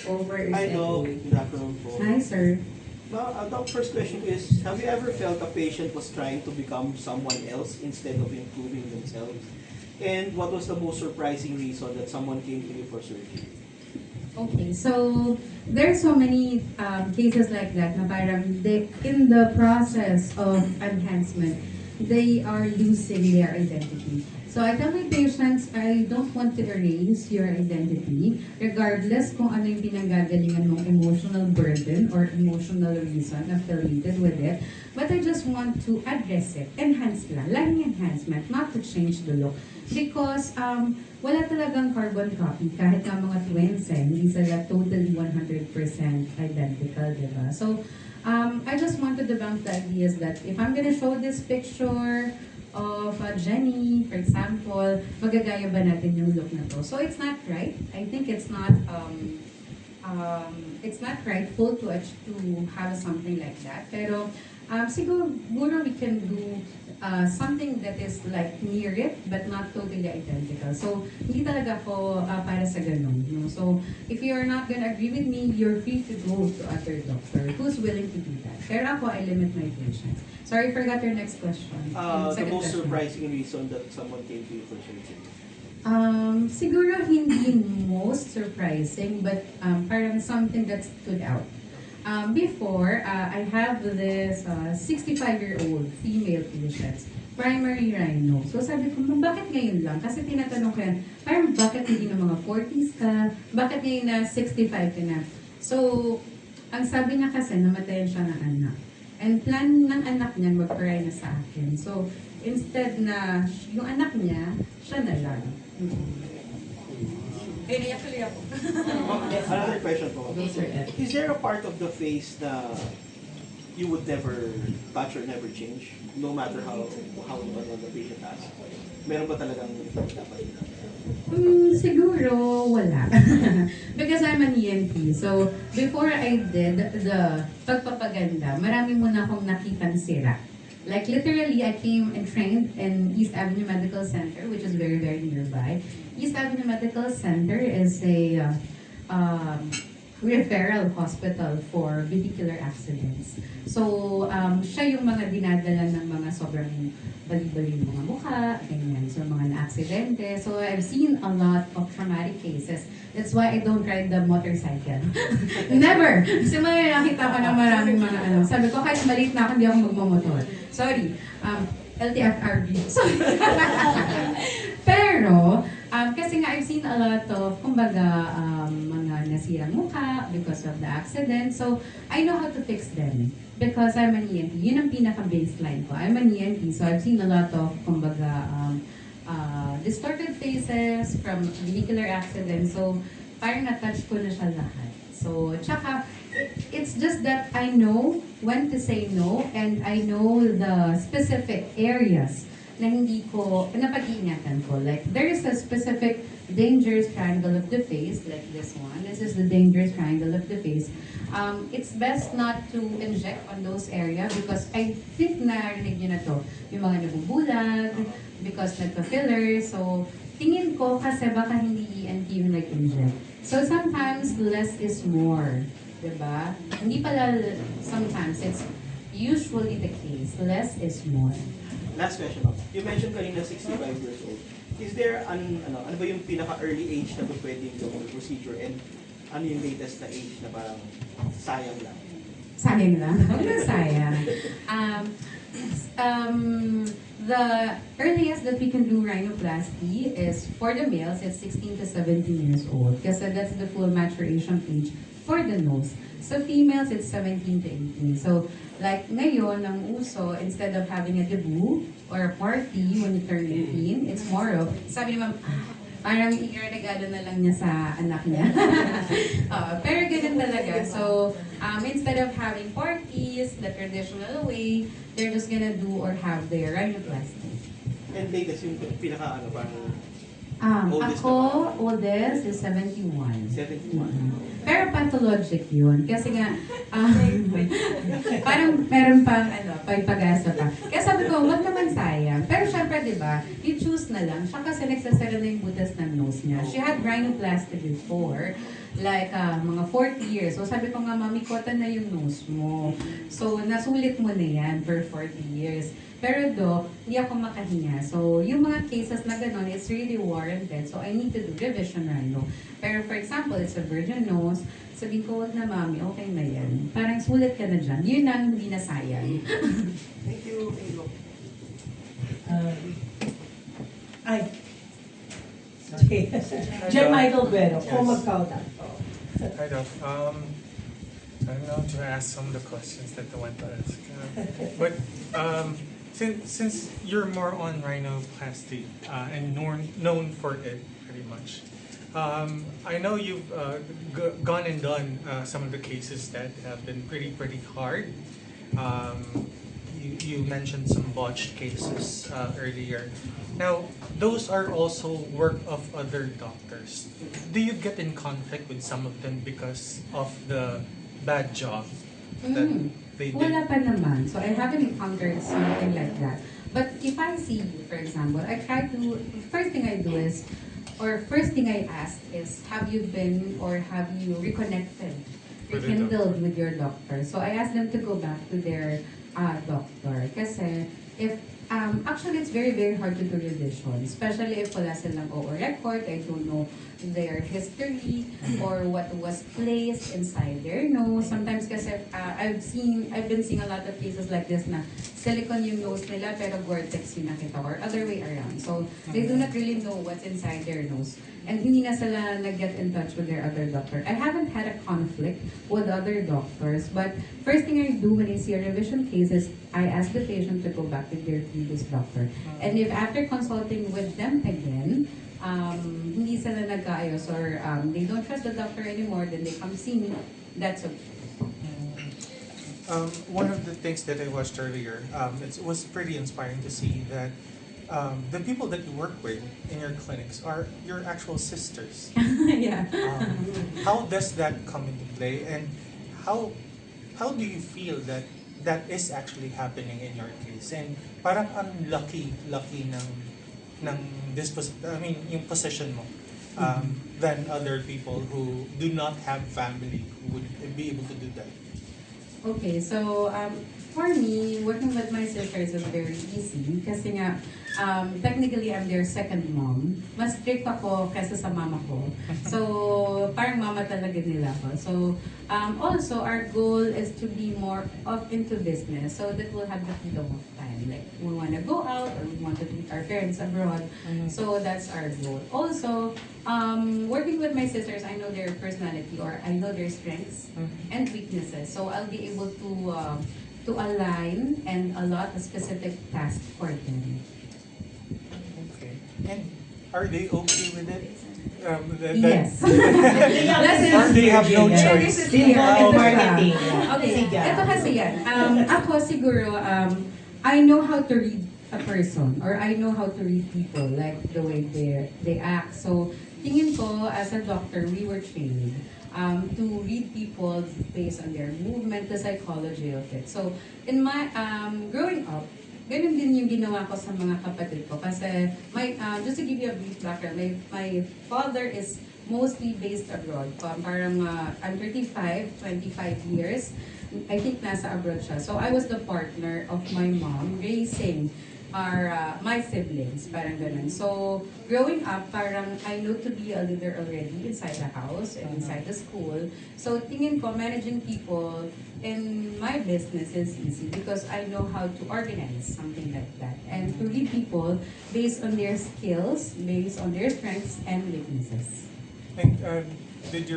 over Hi, Doc. second. Good afternoon po. Hi, sir. Doc, first question is, have you ever felt a patient was trying to become someone else instead of improving themselves? And what was the most surprising reason that someone came to you for surgery? Okay, so there's so many cases like that na parang in the process of enhancement, they are losing their identity. So I tell my patients, I don't want to erase your identity regardless kung ano yung pinanggagalingan mong emotional burden or emotional reason affiliated with it. But I just want to address it. Enhance lang. Laging enhancement, not to change the look. Because wala talagang carbon copy kahit nga mga twins hindi sila totally 100% identical, diba? So I just want to debunk the ideas that if I'm gonna show this picture of Jenny, for example, magagaya ba natin yung look na to? So it's not right. I think it's not rightful to have something like that. Pero siguro we can do something that is like near it but not totally identical. So hindi talaga ako para sa ganun. No? So if you're not gonna agree with me, you're free to go to other doctor who's willing to do that. Pero ako, I limit my patients. Sorry, forgot your next question. The most surprising reason that someone came to you for surgery? Siguro hindi most surprising, but parang something that stood out. Before, I have this 65-year-old female patient, primary rhino. So sabi ko, bakit ngayon lang? Kasi tinatanong ko yan, parang bakit hindi na mga 40s ka? Bakit ngayon na 65 ka na? So, ang sabi niya kasi, namatayan siya ng anak. And plan ng anak niya mag-pray na sa akin. So, instead na yung anak niya, siya na lang. Actually ako. Another question po. Yes, sir. Is there a part of the face na you would never touch or never change, no matter how the patient asks? Meron ba talagang dapat? Siguro wala. Because I'm an ENT. So, before I did the pagpapaganda, marami muna akong nakitang sira. Like literally, I came and trained in East Avenue Medical Center, which is very, very nearby. East Avenue Medical Center is a referral hospital for vehicular accidents. So, siya yung mga dinadala ng mga sobrang bali-bali mga mukha, ganyan. So, mga na-aksidente. So, I've seen a lot of traumatic cases. That's why I don't ride the motorcycle. Never! Kasi may nakita ko ng maraming mga Sabi ko, kahit maliit na ako, hindi ako magmamotor. Sorry. LTFRB. Sorry. Pero, kasi nga I've seen a lot of, kumbaga, mga nasirang mukha because of the accident. So, I know how to fix them because I'm an ENT. Yun ang pinaka-baseline ko. I'm an ENT, so I've seen a lot of, kumbaga, distorted faces from vehicular accidents. So, parang na-touch ko na siya lahat. So, tsaka, it's just that I know when to say no and I know the specific areas na hindi ko, napag-iingatan ko. Like, there is a specific dangerous triangle of the face, like this one. This is the dangerous triangle of the face. It's best not to inject on those areas because I think narinig nyo na to, yung mga nabubulag, because nagpa-filler. So, tingin ko kasi baka hindi ENT yung nag-inject. So, sometimes less is more. Diba? Hindi pala sometimes, it's usually the case. Less is more. Last question. You mentioned kanina 65 years old. Is there ano ba yung pinaka-early age na pwedeng gawin procedure and ano yung latest na age na parang sayang lang? Sayang lang? Huwag na sayang. The earliest that we can do rhinoplasty is for the males, it's 16 to 17 years old kasi that's the full maturation age for the nose. So females, it's 17 to 18. So like ngayon, ang uso, instead of having a debut or a party when you turn 18, it's more of, sabi ni ma'am, parang i-regalo na lang niya sa anak niya. Pero ganun talaga. So, instead of having parties the traditional way, they're just gonna do or have their rhinoplasty. And latest, yung pinaka parang oldest Ako, oldest is 71. 71. Pero pathologic yun. Kasi nga, parang meron pang pag-asa pa. Kaya sabi ko, wag naman sayang. Pero syempre, di ba, you choose na lang. Siya kasi nagsasara na yung butas ng nose niya. She had rhinoplasty before, like mga 40 years. So sabi ko nga, Mami, kota na yung nose mo. So nasulit mo na yan for 40 years. Pero Doc, hindi ako makahinga. So yung mga cases na gano'n, it's really warranted. So I need to do revision rhino. Pero for example, it's a virgin nose. Sabihin ko, wag na Mami, okay na yan. Parang sulit ka na dyan. Yun ang hindi na sayang. Thank you, Ilo. Ay. Jen Michael Bueno, Yes. kung magkauta. Hi, Doc. I don't know to ask some of the questions that I want to ask. But since you're more on rhinoplasty and known for it pretty much, I know you've gone and done some of the cases that have been pretty hard. You mentioned some botched cases earlier. Now, those are also work of other doctors. Do you get in conflict with some of them because of the bad job that they did? Wala pa naman. So I haven't encountered something like that. But if I see you, for example, I try to, first thing I do is, or first thing I ask is, have you been or have you reconnected, rekindled with your doctor? So I ask them to go back to their doctor. Kasi if actually, it's very hard to do revision, especially if wala silang OO record. I don't know their history or what was placed inside their nose. Sometimes kasi I've been seeing a lot of cases like this na silicone yung nose nila pero Gore-Tex yung nakita or other way around. So they do not really know what's inside their nose. And hindi na sila nag-get in touch with their other doctor. I haven't had a conflict with other doctors, but first thing I do when I see a revision case is I ask the patient to go back to their previous doctor. And if after consulting with them again, hindi sila nag-aayos or they don't trust the doctor anymore, then they come see me, that's okay. One of the things that I watched earlier, it was pretty inspiring to see that the people that you work with in your clinics are your actual sisters. Yeah. How does that come into play, and how do you feel that that is actually happening in your case? And parang unlucky ng yung position mo than other people who do not have family who would be able to do that. Okay, so for me, working with my sisters is very easy kasi nga, technically I'm their second mom. Mas strict ako kaysa sa mama ko. So, parang mama talaga nila ako. So, also our goal is to be more of into business so that we'll have the freedom of time. Like, we want to go out or we want to meet our parents abroad. So, that's our goal. Also, working with my sisters, I know their personality or I know their strengths and weaknesses. So, I'll be able to align and allot a specific task for them. Okay. And are they okay with it? Yes. Or they have no Yeah, choice? this is Sino clear. in marketing? Okay, Sige. ito kasi yan. Ako siguro, I know how to read a person or I know how to read people, like the way they act. So, tingin ko, as a doctor, we were trained to read people based on their movement, the psychology of it. So, in my growing up, ganun din yung ginawa ko sa mga kapatid ko. Kasi, just to give you a brief background, my father is mostly based abroad. Parang, I'm 35, 25 years. I think nasa abroad siya. So, I was the partner of my mom raising my siblings, parang ganun. So, growing up, parang I know to be a leader already inside the house and inside the school. So, tingin ko, managing people in my business is easy because I know how to organize something like that. And to lead people based on their skills, based on their strengths and weaknesses. And did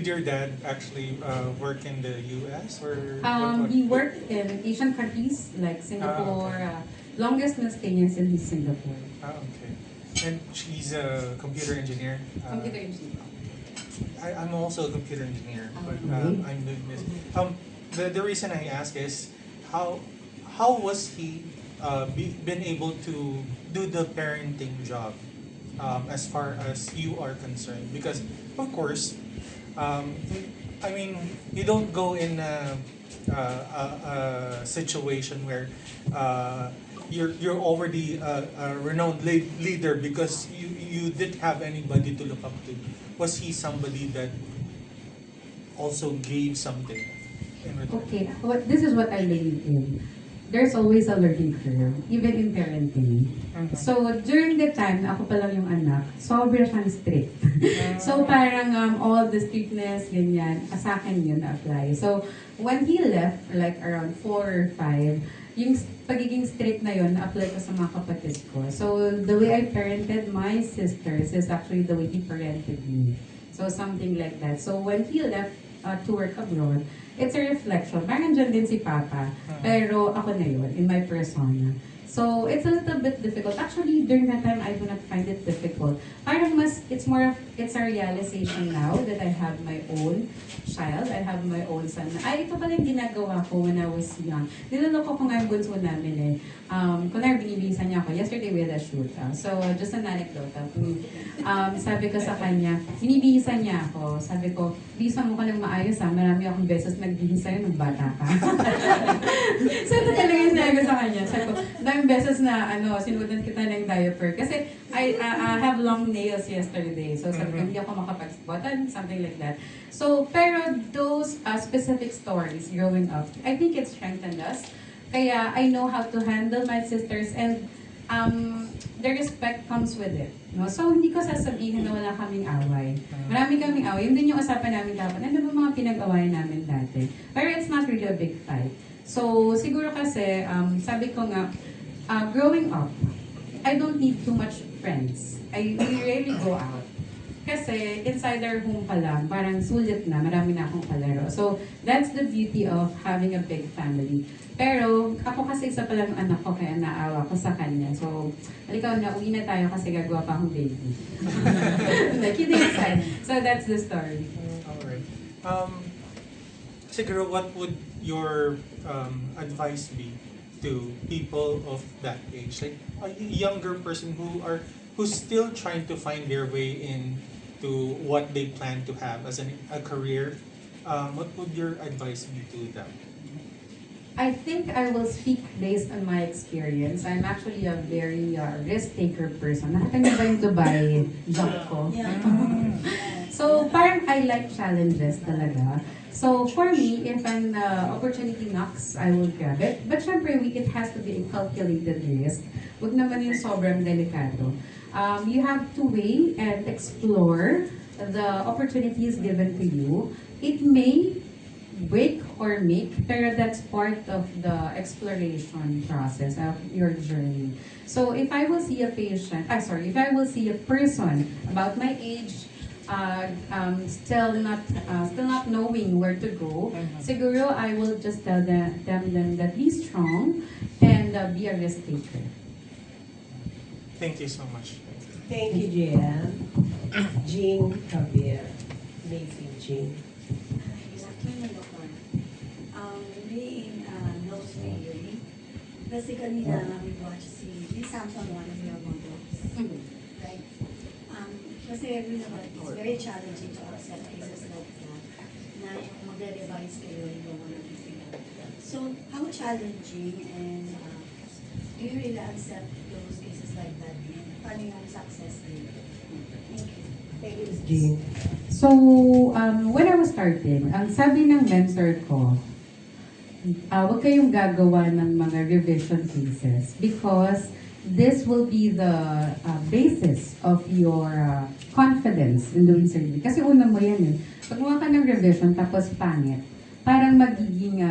your dad actually work in the U.S. or what? He worked in Asian countries like Singapore. Longest na stay niya is in Singapore. Okay. And she's a computer engineer. Computer engineer. I'm also a computer engineer, but Okay. I'm doing this. The reason I ask is how was he been able to do the parenting job as far as you are concerned? Because of course, I mean, you don't go in a situation where you're already a renowned leader because you didn't have anybody to look up to. Was he somebody that also gave something in return? Okay, this is what I believe in. There's always a learning curve, even in parenting. So, during the time na ako pa lang yung anak, sobrang siyang strict. So, parang all the strictness, ganyan, sa akin yun na-apply. So, when he left, like around 4 or 5, yung pagiging strict na yun, na-apply ko sa mga kapatid ko. So, the way I parented my sisters is actually the way he parented me. So, something like that. So, when he left to work abroad, it's a reflection. Parang nandyan din si Papa, pero ako na yun, in my persona. So, it's a little bit difficult. Actually, during that time, I do not find it difficult. Parang it's more of, it's a realization now that I have my own child, I have my own son. Ito pala yung ginagawa ko when I was young. Niloloko ko nga yung bunso namin eh. Kunwari, binibisan niya ako. Yesterday we had a shoot. So, just an anecdote. Sabi ko sa kanya, binibisan niya ako. Sabi ko, bisan mo ka ng maayos ha. Marami akong beses nagbihis sa'yo nung bata ka. So, ito talaga yung sinabi ko sa kanya. Sabi ko, daming beses na sinudan kita ng diaper. Kasi I have long nails yesterday. So, sabi ko, hindi ako makapag-spotan, something like that. So, pero those specific stories growing up, I think it strengthened us. Kaya I know how to handle my sisters and the respect comes with it. No? So, hindi ko sasabihin na wala kaming away. Marami kaming away. Yun din yung usapan namin dapat. Ano ba mga pinag-awayan namin dati? Pero it's not really a big fight. So, siguro kasi, sabi ko nga, growing up, I don't need too much friends. We rarely go out. Kasi inside our home pa lang, parang sulit na, marami na akong kalaro. So, that's the beauty of having a big family. Pero, ako kasi isa pa lang anak ko, kaya naawa ko sa kanya. So, halikaw na, uwi na tayo kasi gagawa pa akong baby. Like, kidding aside. So, that's the story. Alright. Siguro, what would your advice be to people of that age? Like, a younger person who's still trying to find their way into what they plan to have as a career. What would your advice be to them? I think I will speak based on my experience. I'm actually a very risk-taker person. Nakita niyo ba yung Dubai job ko? So, parang I like challenges talaga. So, for me, if an opportunity knocks, I will grab it. But syempre, it has to be a calculated risk. Huwag naman yung sobrang delikado. You have to weigh and explore the opportunities given to you. It may break or make, pero that's part of the exploration process of your journey. So if I will see a if I will see a person about my age, still not knowing where to go, siguro I will just tell them that be strong and be a risk taker. Thank you so much. Thank you, Jan. Jean Javier. Amazing, Jean. Being nose figuring, basically we watch si Samson, one of your models, right? Kasi we know that it's very challenging to accept cases like that, na mag-revise kayo, you don't want to be figured. So, how challenging and do you really accept those cases like that? And paano yung success rate? Thank you. Thank you, Jean. So, when I was starting, ang sabi ng mentor ko, huwag kayong gagawa ng mga revision cases because this will be the basis of your confidence in doing surgery. Kasi una mo yan eh. Pag gumawa ka ng revision tapos pangit, parang magiging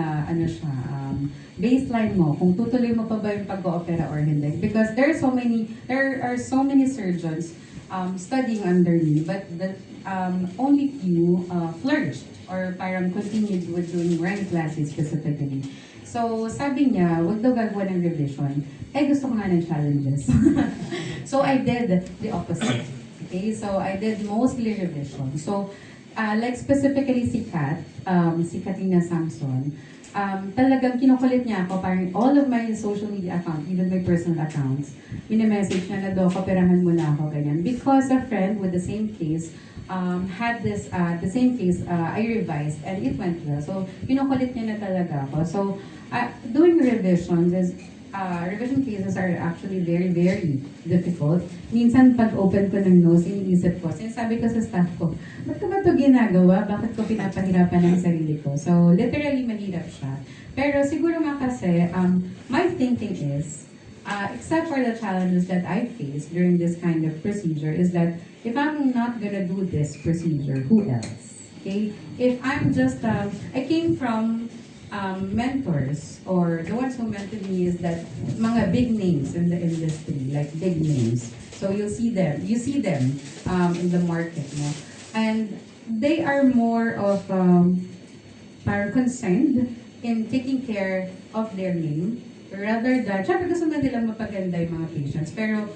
baseline mo kung tutuloy mo pa ba yung pag-oopera or hindi. Because there are so many surgeons studying under me, but only few flourished or parang continued with doing rhinoplasty specifically. So, sabi niya, wag daw gagawa ng revision. Gusto ko nga ng challenges. So, I did the opposite. Okay? So, I did mostly revision. So, like specifically si Katina Samson, talagang kinukulit niya ako, parang all of my social media accounts, even my personal accounts, message niya na daw, kaperahan mo na ako, ganyan. Because a friend with the same case had the same case, I revised, and it went well. So, kinukulit niya na talaga ako. So, doing revisions is revision cases are actually very, very difficult. Minsan pag open ko ng nose, iniisip ko, sinasabi ko sa staff ko, ba't ko ba ito ginagawa? Bakit ko pinapahirapan ang sarili ko? So literally mahirap siya. Pero siguro nga kasi, my thinking is, except for the challenges that I face during this kind of procedure, is that if I'm not gonna do this procedure, who else? Okay? If I'm just, I came from mentors, or the ones who mentored me is that mga big names in the industry, like big names. So you see them in the market, no? And they are more of parang concerned in taking care of their name rather than, syempre gusto na nilang mapaganda yung mga patients, pero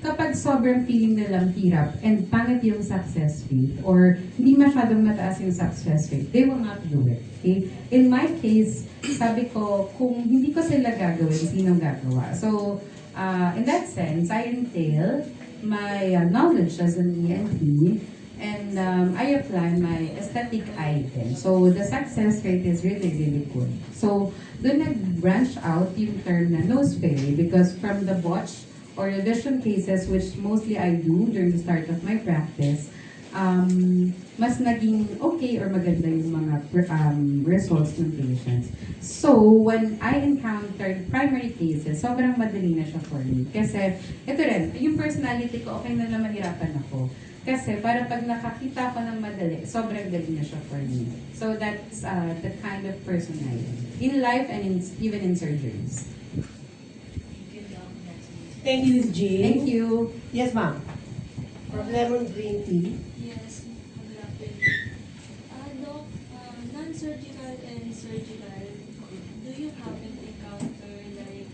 kapag sobrang feeling nilang hirap and pangit yung success rate or hindi masyadong mataas yung success rate, they will not do it. Okay? In my case, sabi ko, kung hindi ko sila gagawin, sinong gagawa? So, in that sense, I entail my knowledge as an ENT and I apply my aesthetic eye then. So, the success rate is really, really good. So, doon nag-branch out yung term na nose fairy because from the botch or revision cases, which mostly I do during the start of my practice, mas naging okay or maganda yung mga results ng patients. So, when I encountered primary cases, sobrang madali na siya for me. Kasi, ito rin, yung personality ko, okay na mahirapan ako. Kasi, para pag nakakita ko ng madali, sobrang galing na siya for me. So, that's the kind of person I am. In life and even in surgeries. Thank you, Jean. Thank you. Yes, ma'am. From Lemon Green Tea. Yes, good afternoon. Doc, non-surgical and surgical, do you happen to encounter like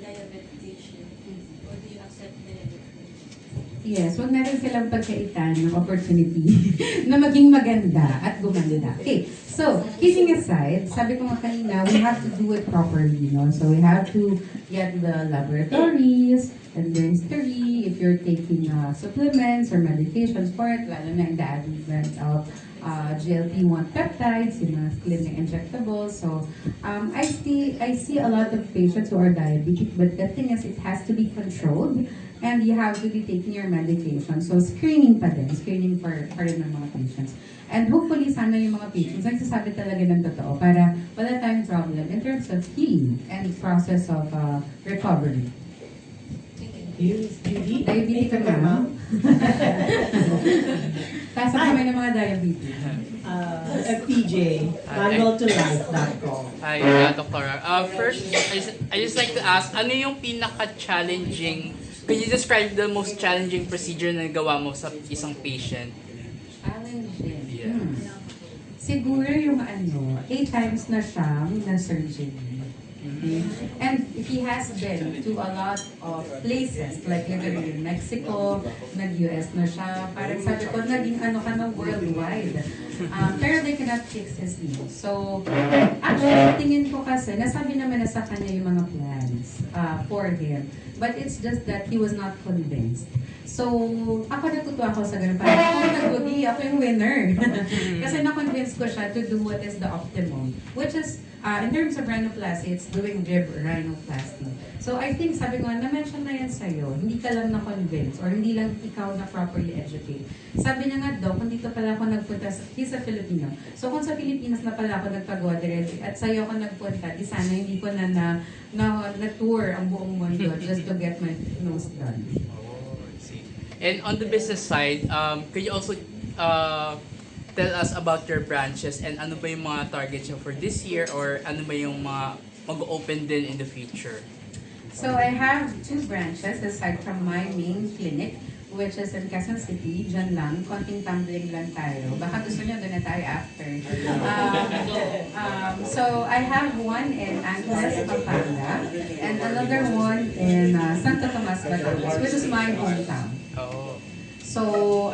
diabetic patient? Or do you accept diabetic patient? Yes, huwag natin silang pagkaitan ng opportunity na maging maganda at gumanda. Okay, so, kidding aside, sabi ko nga kanina, we have to do it properly, no? So, we have to get the laboratories and the history, if you're taking supplements or medications for it, lalo na in the advent of GLP-1 peptides, yung mga clinic injectables. So, I see a lot of patients who are diabetic, but the thing is, it has to be controlled and you have to be taking your medication. So, screening pa din, screening for rin ng mga patients. And hopefully, sana yung mga patients nagsasabi talaga ng totoo para wala tayong problem in terms of healing and process of recovery. Thank you, Miss Judy. Diabetes ka Thank you, ma'am? Taas ang kamay ng mga diabetes. FPJ, manualtolife.com. Hi, Dr. First, I just like to ask, ano yung pinaka-challenging, could you describe the most challenging procedure na nagawa mo sa isang patient? Challenging. Yeah. Siguro yung 8 times na siyang na-surgery. Okay? And he has been to a lot of places, like literally in Mexico, nag-US na siya. Parang sabi ko, naging ka na worldwide. Pero they cannot fix his knee. So, actually, tingin ko kasi, nasabi naman na sa kanya yung mga plans for him. But it's just that he was not convinced. So, ako natutuwa ako sa ganun. Parang ako nag-wagi, ako yung winner. Kasi na-convince ko siya to do what is the optimum. Which is, in terms of rhinoplasty, it's doing rib rhinoplasty. So, I think, sabi ko, na-mention na yan sa'yo, hindi ka lang na-convince or hindi lang ikaw na properly educate. Sabi niya nga daw, kung dito pala ako nagpunta, he's a Filipino. So, kung sa Pilipinas na pala ako nagpagawa direct at sa'yo ako nagpunta, di sana hindi ko na-tour ang buong mundo just to get my nose done. And on the business side, could you also tell us about your branches and ano ba yung mga targets nyo for this year or ano ba yung mga mag-open din in the future? So I have 2 branches aside from my main clinic, which is in Quezon City. Diyan lang, konting tumbling lang tayo. Baka gusto nyo doon na tayo after. So I have one in Angeles, Pampanga, and another one in Santo Tomas, Batangas, which is my hometown. Oh. So,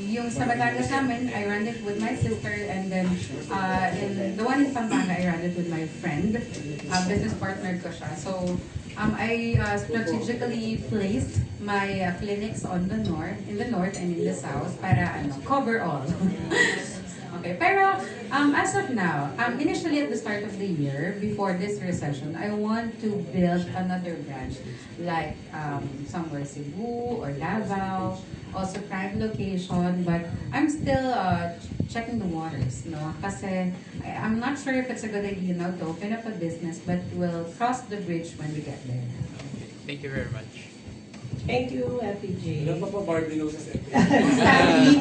yung sa Batangas namin, I ran it with my sister, and then in the one in Pampanga, I ran it with my friend. Business partner ko siya. So, I strategically placed my clinics on the north, in the north and in the south, para cover all. Okay, pero As of now, initially at the start of the year, before this recession, I want to build another branch, like somewhere Cebu or Davao, also prime location. But I'm still checking the waters, no? Kasi I'm not sure if it's a good idea now to open up a business, but we'll cross the bridge when we get there. Thank you very much. Thank you, FPJ. Ilan pa pa Barbie noses? Stanley,